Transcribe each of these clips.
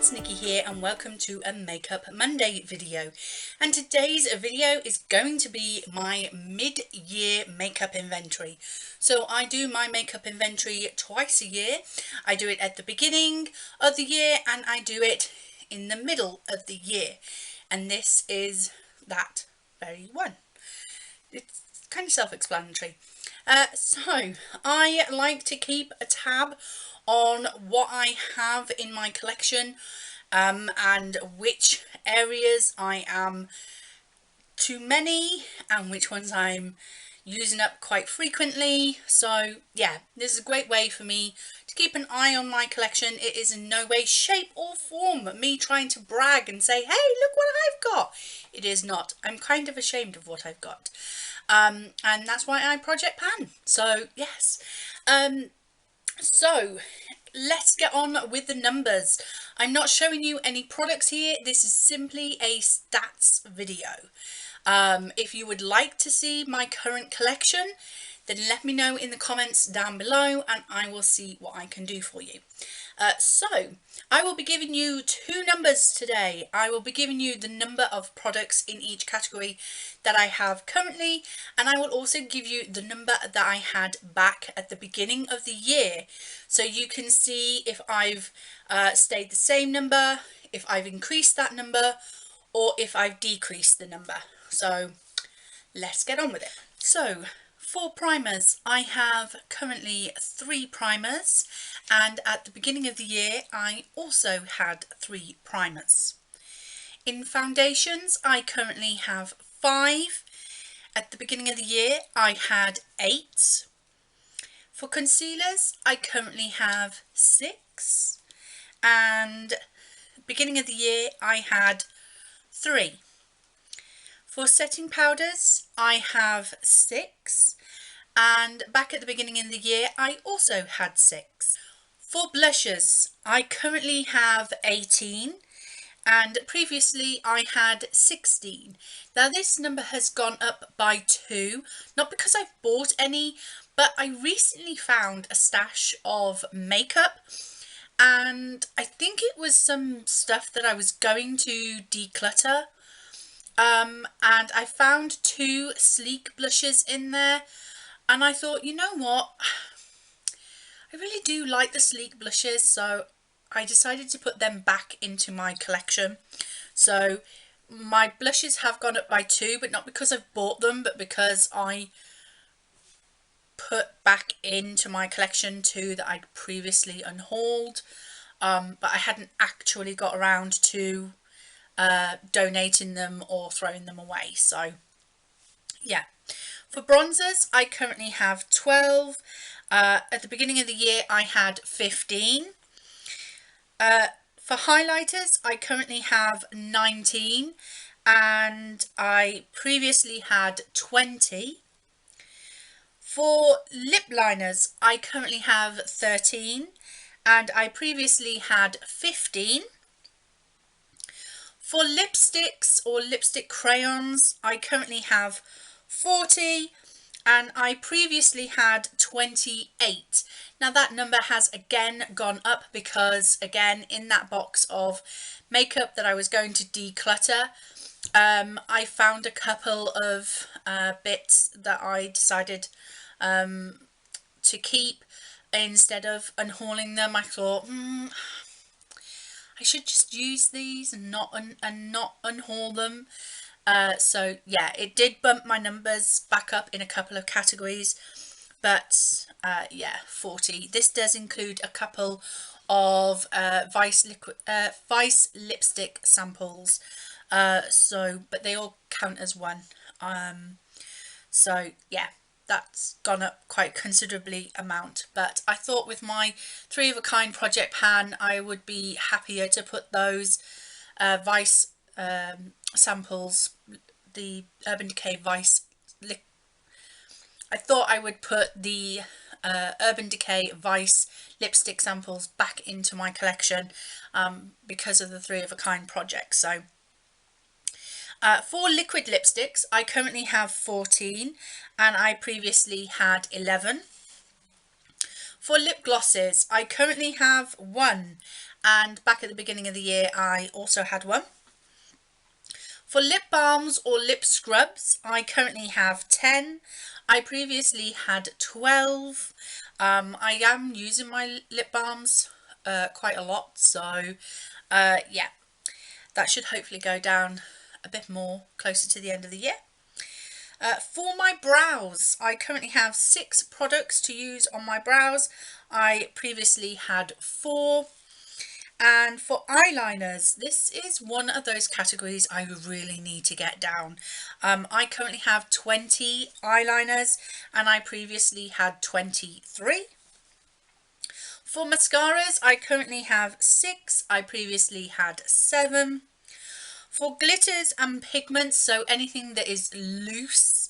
it's Nikki here and welcome to a Makeup Monday video. And today's video is going to be my mid-year makeup inventory. So I do my makeup inventory twice a year. I do it at the beginning of the year and I do it in the middle of the year. And this is that very one. It's kind of self-explanatory. So I like to keep a tab on what I have in my collection and which areas I am too many and which ones I'm using up quite frequently. So yeah, this is a great way for me to keep an eye on my collection. It is in no way, shape or form me trying to brag and say, hey, look what I've got. It is not. I'm kind of ashamed of what I've got. And that's why I project pan. So yes. So let's get on with the numbers. I'm not showing you any products here. This is simply a stats video. If you would like to see my current collection, then let me know in the comments down below and I will see what I can do for you. So I will be giving you two numbers today. I will be giving you the number of products in each category that I have currently, and I will also give you the number that I had back at the beginning of the year, so you can see if I've stayed the same number, if I've increased that number, or if I've decreased the number. So let's get on with it. So for primers, I have currently 3 primers, and at the beginning of the year I also had 3 primers. In foundations, I currently have 5. At the beginning of the year I had 8. For concealers, I currently have 6, and beginning of the year I had 3. For setting powders, I have 6, and back at the beginning of the year I also had 6. For blushes, I currently have 18, and previously I had 16. Now this number has gone up by 2, not because I've bought any, but I recently found a stash of makeup, and I think it was some stuff that I was going to declutter. And I found 2 sleek blushes in there, and I thought, you know what, I really do like the sleek blushes, so I decided to put them back into my collection. So my blushes have gone up by 2, but not because I've bought them, but because I put back into my collection 2 that I'd previously unhauled, but I hadn't actually got around to donating them or throwing them away. So yeah. For bronzers, I currently have 12. At the beginning of the year I had 15. For highlighters, I currently have 19, and I previously had 20. For lip liners, I currently have 13, and I previously had 15. For lipsticks or lipstick crayons, I currently have 40, and I previously had 28. Now that number has again gone up because, again, in that box of makeup that I was going to declutter, I found a couple of bits that I decided to keep. Instead of unhauling them, I thought, I should just use these and not unhaul them. So yeah, it did bump my numbers back up in a couple of categories, but yeah, 40. This does include a couple of Vice lipstick samples, but they all count as one. So yeah, that's gone up quite considerably amount, but I thought with my 3 of a kind project pan I would be happier to put those Vice samples, the Urban Decay Vice, I thought I would put the Urban Decay Vice lipstick samples back into my collection because of the 3 of a kind project. So for liquid lipsticks, I currently have 14, and I previously had 11. For lip glosses, I currently have 1, and back at the beginning of the year I also had one. For lip balms or lip scrubs, I currently have 10. I previously had 12. I am using my lip balms quite a lot, so yeah, that should hopefully go down a bit more closer to the end of the year. For my brows, I currently have 6 products to use on my brows. I previously had 4. And for eyeliners, this is one of those categories I really need to get down. I currently have 20 eyeliners and I previously had 23. For mascaras, I currently have 6. I previously had 7. For glitters and pigments, so anything that is loose,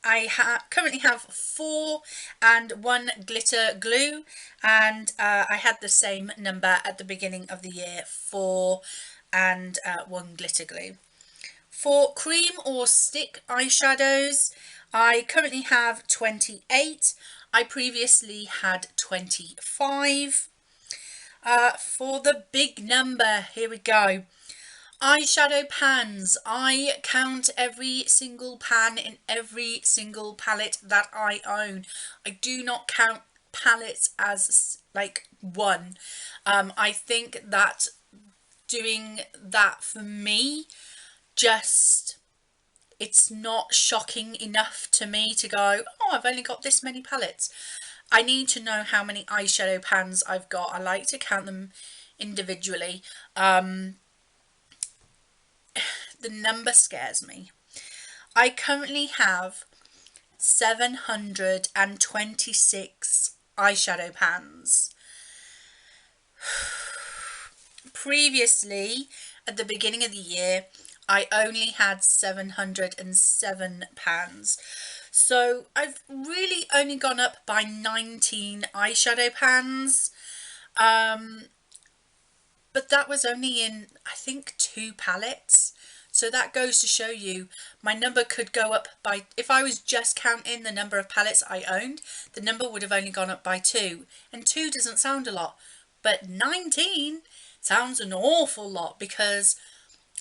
I currently have 4 and 1 glitter glue, and I had the same number at the beginning of the year, 4 and 1 glitter glue. For cream or stick eyeshadows, I currently have 28. I previously had 25. For the big number, here we go. Eyeshadow pans. I count every single pan in every single palette that I own. I do not count palettes as like one. I think that doing that for me, just, it's not shocking enough to me to go, oh, I've only got this many palettes. I need to know how many eyeshadow pans I've got. I like to count them individually. The number scares me. I currently have 726 eyeshadow pans. Previously, at the beginning of the year, I only had 707 pans. So I've really only gone up by 19 eyeshadow pans. But that was only in, I think, 2 palettes. So that goes to show you my number could go up by, if I was just counting the number of palettes I owned, the number would have only gone up by 2. And 2 doesn't sound a lot, but 19 sounds an awful lot, because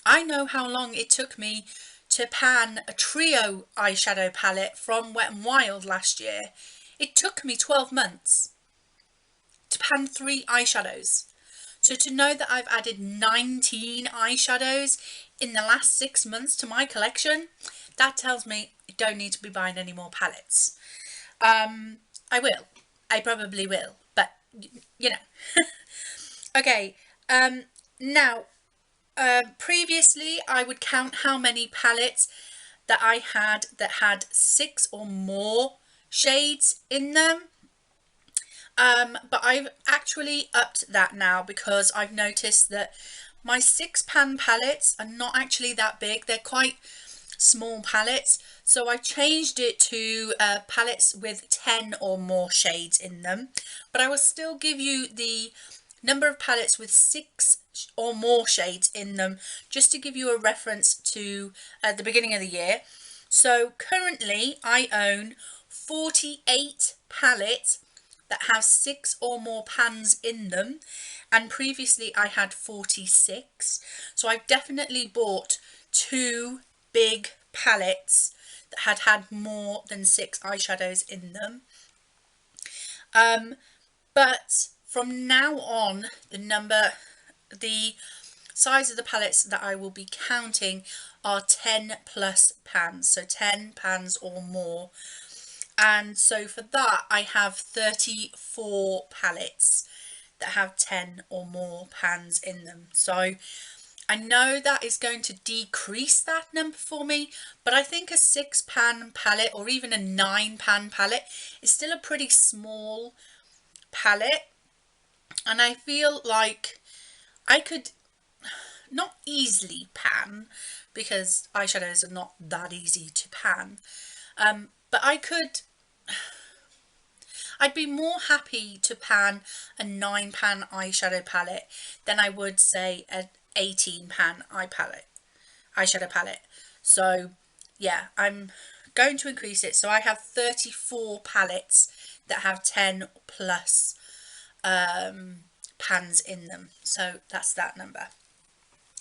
I know how long it took me to pan a trio eyeshadow palette from Wet n Wild last year. It took me 12 months to pan 3 eyeshadows. So to know that I've added 19 eyeshadows in the last 6 months to my collection, that tells me I don't need to be buying any more palettes. I will. I probably will. But, you know. Okay. Now, previously I would count how many palettes that I had that had 6 or more shades in them. But I've actually upped that now, because I've noticed that my 6 pan palettes are not actually that big. They're quite small palettes. So I've changed it to palettes with 10 or more shades in them. But I will still give you the number of palettes with 6 or more shades in them, just to give you a reference to the beginning of the year. So currently I own 48 palettes that have 6 or more pans in them, and previously I had 46. So I've definitely bought 2 big palettes that had more than 6 eyeshadows in them. But from now on, the size of the palettes that I will be counting are 10 plus pans, so 10 pans or more. And so for that I have 34 palettes that have 10 or more pans in them. So I know that is going to decrease that number for me, but I think a 6 pan palette or even a 9 pan palette is still a pretty small palette, and I feel like I could not easily pan, because eyeshadows are not that easy to pan, but I'd be more happy to pan a 9 pan eyeshadow palette than I would say an 18 pan eyeshadow palette. So yeah, I'm going to increase it. So I have 34 palettes that have 10 plus pans in them. So that's that number.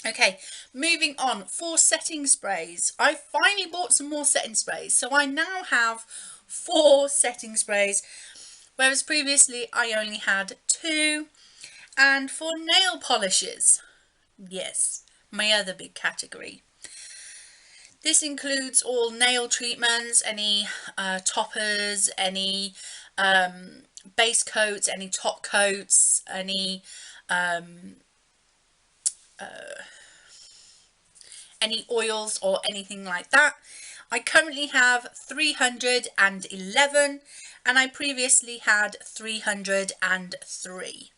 Okay, moving on. For setting sprays, I finally bought some more setting sprays. So I now have 4 setting sprays, whereas previously I only had 2. And for nail polishes, yes, my other big category. This includes all nail treatments, any toppers, any base coats, any top coats, any oils or anything like that. I currently have 311 and I previously had 303.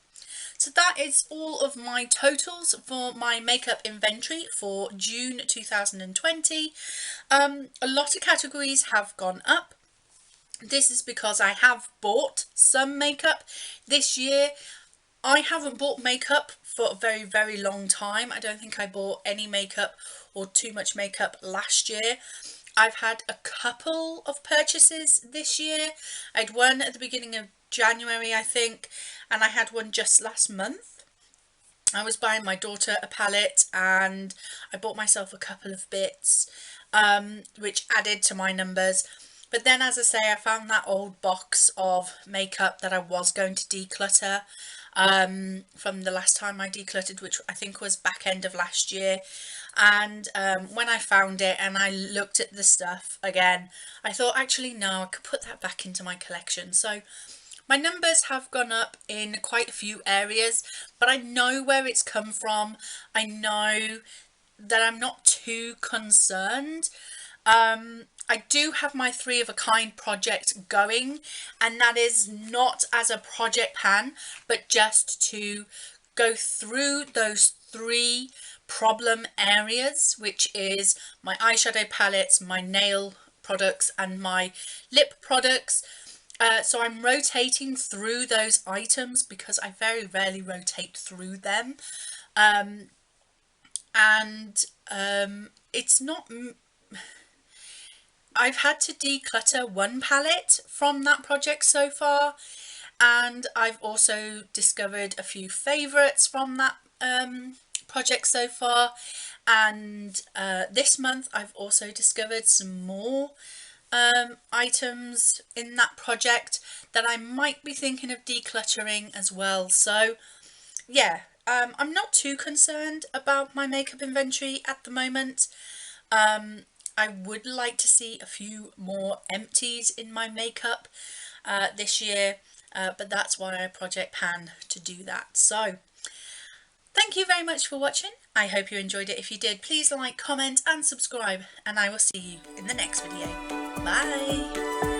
So that is all of my totals for my makeup inventory for June 2020. A lot of categories have gone up. This is because I have bought some makeup this year. I haven't bought makeup for a very, very long time. I don't think I bought any makeup or too much makeup last year. I've had a couple of purchases this year. I had one at the beginning of January, I think, and I had one just last month. I was buying my daughter a palette and I bought myself a couple of bits, which added to my numbers. But then, as I say, I found that old box of makeup that I was going to declutter from the last time I decluttered, which I think was back end of last year. And when I found it and I looked at the stuff again, I thought, actually, no, I could put that back into my collection. So my numbers have gone up in quite a few areas, but I know where it's come from. I know that I'm not too concerned. I do have my 3 of a kind project going, and that is not as a project pan, but just to go through those 3 problem areas, which is my eyeshadow palettes, my nail products and my lip products. So I'm rotating through those items because I very rarely rotate through them. It's not... I've had to declutter 1 palette from that project so far, and I've also discovered a few favourites from that project so far, and this month I've also discovered some more items in that project that I might be thinking of decluttering as well. So yeah, I'm not too concerned about my makeup inventory at the moment. I would like to see a few more empties in my makeup this year, but that's why I project pan to do that. So thank you very much for watching. I hope you enjoyed it. If you did, please like, comment and subscribe, and I will see you in the next video. Bye!